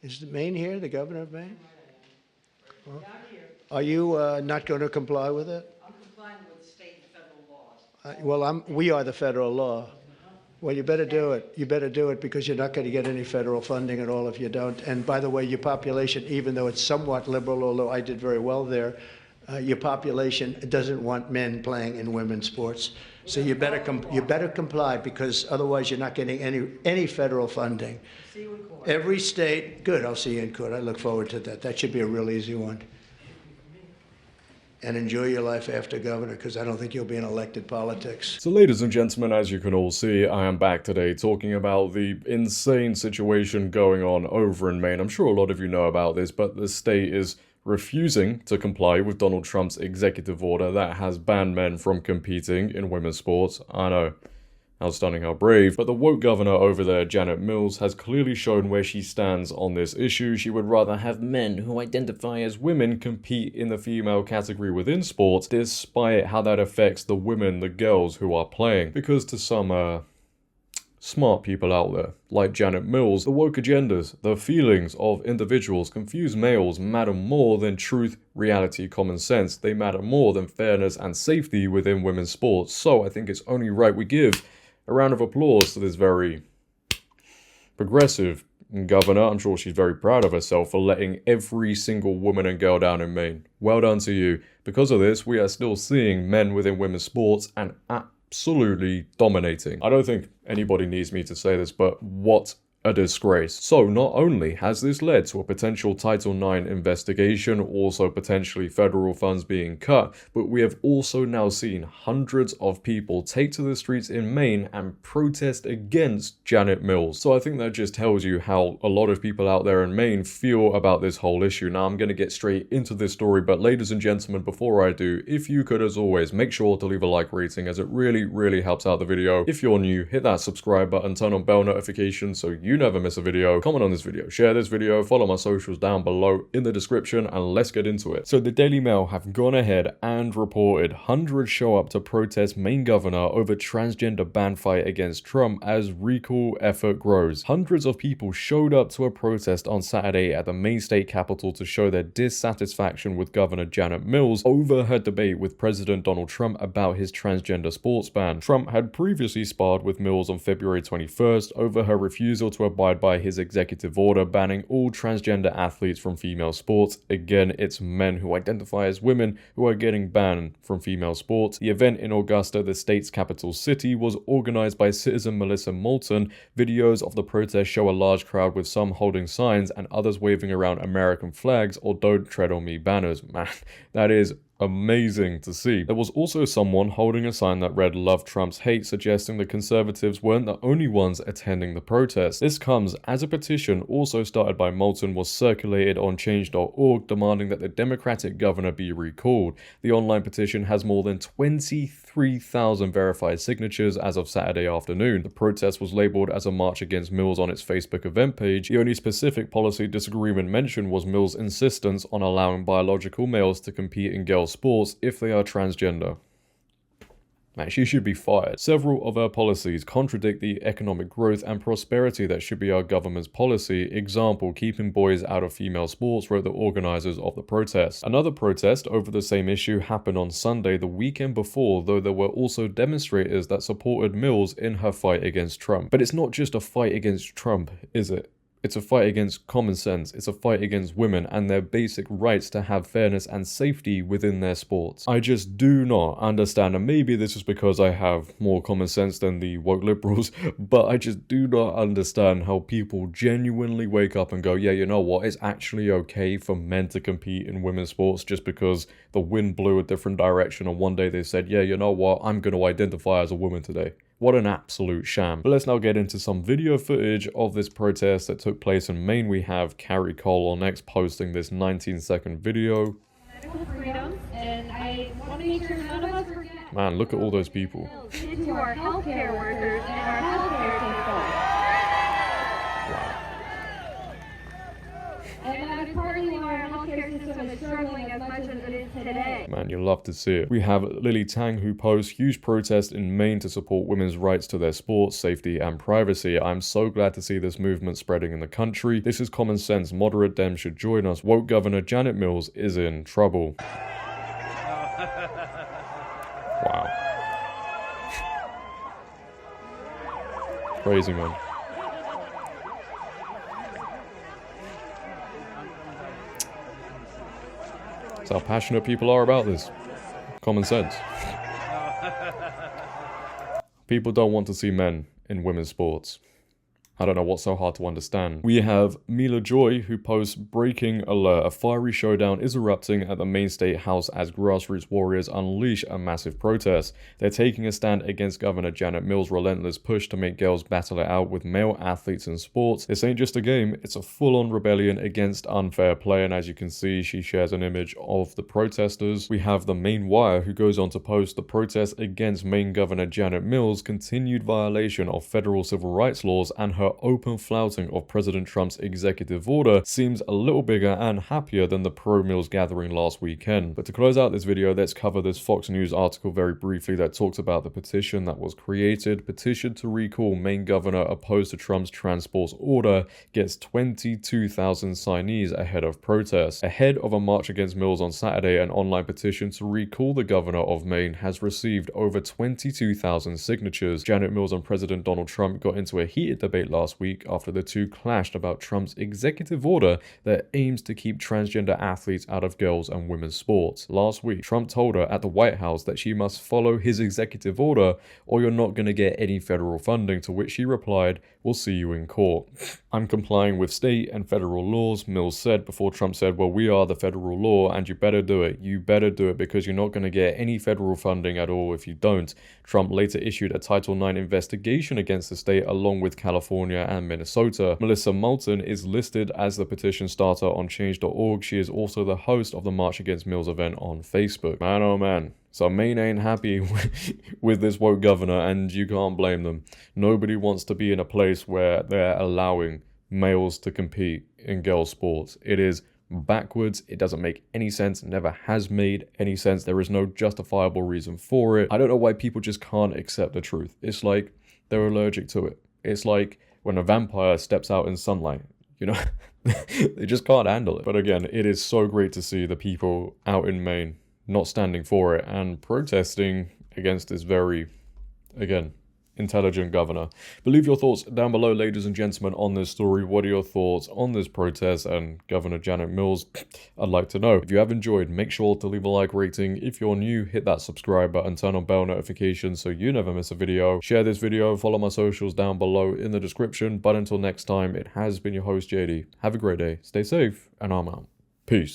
Is Maine here, the governor of Maine? Well, are you not going to comply with it? I'm complying with state and federal laws. We are the federal law. Well, you better do it. You better do it because you're not going to get any federal funding at all if you don't. And by the way, your population, even though it's somewhat liberal, although I did very well there, your population doesn't want men playing in women's sports. So you better comply because otherwise you're not getting any federal funding. See you in court. Every state, good, I'll see you in court. I look forward to that. That should be a real easy one. And enjoy your life after governor, because I don't think you'll be in elected politics. So ladies and gentlemen, as you can all see, I am back today talking about the insane situation going on over in Maine. I'm sure a lot of you know about this, but the state is refusing to comply with Donald Trump's executive order that has banned men from competing in women's sports. I know. How stunning, how brave. But the woke governor over there, Janet Mills, has clearly shown where she stands on this issue. She would rather have men who identify as women compete in the female category within sports, despite how that affects the women, the girls who are playing. Because to some, smart people out there, like Janet Mills, the woke agendas, the feelings of individuals, confused males matter more than truth, reality, common sense. They matter more than fairness and safety within women's sports. So I think it's only right we give a round of applause to this very progressive governor. I'm sure she's very proud of herself for letting every single woman and girl down in Maine. Well done to you. Because of this, we are still seeing men within women's sports and absolutely dominating. I don't think anybody needs me to say this, but what a disgrace. So not only has this led to a potential Title IX investigation, also potentially federal funds being cut, but we have also now seen hundreds of people take to the streets in Maine and protest against Janet Mills. So I think that just tells you how a lot of people out there in Maine feel about this whole issue. Now I'm going to get straight into this story, but ladies and gentlemen, before I do, if you could as always, make sure to leave a like rating as it really helps out the video. If you're new, hit that subscribe button, turn on bell notifications so you never miss a video, comment on this video, share this video, follow my socials down below in the description, and let's get into it. So the Daily Mail have gone ahead and reported hundreds show up to protest Maine governor over transgender ban fight against Trump as recall effort grows. Hundreds of people showed up to a protest on Saturday at the Maine state capitol to show their dissatisfaction with Governor Janet Mills over her debate with President Donald Trump about his transgender sports ban. Trump had previously sparred with Mills on February 21st over her refusal to abide by his executive order banning all transgender athletes from female sports. Again, it's men who identify as women who are getting banned from female sports. The event in Augusta, the state's capital city, was organized by citizen Melissa Moulton. Videos of the protest show a large crowd with some holding signs and others waving around American flags or "Don't Tread on Me" banners. Man, that is amazing to see. There was also someone holding a sign that read "Love Trump's Hate," suggesting the conservatives weren't the only ones attending the protest. This comes as a petition also started by Moulton was circulated on change.org demanding that the Democratic governor be recalled. The online petition has more than 23,000 verified signatures as of Saturday afternoon. The protest was labeled as a march against Mills on its Facebook event page. The only specific policy disagreement mentioned was Mills' insistence on allowing biological males to compete in girls' sports if they are transgender. Man, she should be fired. Several of her policies contradict the economic growth and prosperity that should be our government's policy. Example, keeping boys out of female sports, wrote the organizers of the protest. Another protest over the same issue happened on Sunday, the weekend before, though there were also demonstrators that supported Mills in her fight against Trump. But it's not just a fight against Trump, is it? It's a fight against common sense. It's a fight against women and their basic rights to have fairness and safety within their sports. I just do not understand, and maybe this is because I have more common sense than the woke liberals, but I just do not understand how people genuinely wake up and go, yeah, you know what, it's actually okay for men to compete in women's sports just because the wind blew a different direction and one day they said, yeah, you know what, I'm going to identify as a woman today. What an absolute sham. But let's now get into some video footage of this protest that took place in Maine. We have Carrie Cole on X posting this 19-second video. Freedom, and I want to make sure none of us forget. Man, look at all those people. To our healthcare workers and our healthcare And that is partly why our healthcare system is struggling as much as it is today. Man, you love to see it. We have Lily Tang, who posts huge protest in Maine to support women's rights to their sports, safety, and privacy. I'm so glad to see this movement spreading in the country. This is common sense. Moderate Dems should join us. Woke Governor Janet Mills is in trouble. Wow. Crazy, man. That's how passionate people are about this. Common sense. People don't want to see men in women's sports. I don't know what's so hard to understand. We have Mila Joy, who posts breaking alert. A fiery showdown is erupting at the Maine State House as grassroots warriors unleash a massive protest. They're taking a stand against Governor Janet Mills' relentless push to make girls battle it out with male athletes in sports. This ain't just a game, it's a full-on rebellion against unfair play, and as you can see, she shares an image of the protesters. We have the Maine Wire, who goes on to post the protest against Maine Governor Janet Mills' continued violation of federal civil rights laws and her open flouting of President Trump's executive order seems a little bigger and happier than the pro-Mills gathering last weekend. But to close out this video, let's cover this Fox News article very briefly that talks about the petition that was created. Petition to recall Maine governor opposed to Trump's transport order gets 22,000 signees ahead of protests. Ahead of a march against Mills on Saturday, an online petition to recall the governor of Maine has received over 22,000 signatures. Janet Mills and President Donald Trump got into a heated debate last week after the two clashed about Trump's executive order that aims to keep transgender athletes out of girls' and women's sports. Last week, Trump told her at the White House that she must follow his executive order or you're not going to get any federal funding, to which she replied, "We'll see you in court." "I'm complying with state and federal laws," Mills said, before Trump said, "Well, we are the federal law and you better do it. You better do it because you're not going to get any federal funding at all if you don't." Trump later issued a Title IX investigation against the state along with California and Minnesota. Melissa Moulton is listed as the petition starter on change.org. She is also the host of the March Against Mills event on Facebook. Man, oh man. So Maine ain't happy with this woke governor, and you can't blame them. Nobody wants to be in a place where they're allowing males to compete in girls' sports. It is backwards. It doesn't make any sense. Never has made any sense. There is no justifiable reason for it. I don't know why people just can't accept the truth. It's like they're allergic to it. It's like when a vampire steps out in sunlight, you know, they just can't handle it. But again, it is so great to see the people out in Maine not standing for it and protesting against this very, again, intelligent governor. But leave your thoughts down below, ladies and gentlemen, on this story. What are your thoughts on this protest and Governor Janet Mills? I'd like to know. If you have enjoyed, make sure to leave a like rating. If you're new, hit that subscribe button, turn on bell notifications so you never miss a video. Share this video, follow my socials down below in the description. But until next time, it has been your host, JD. Have a great day, stay safe, and I'm out. Peace.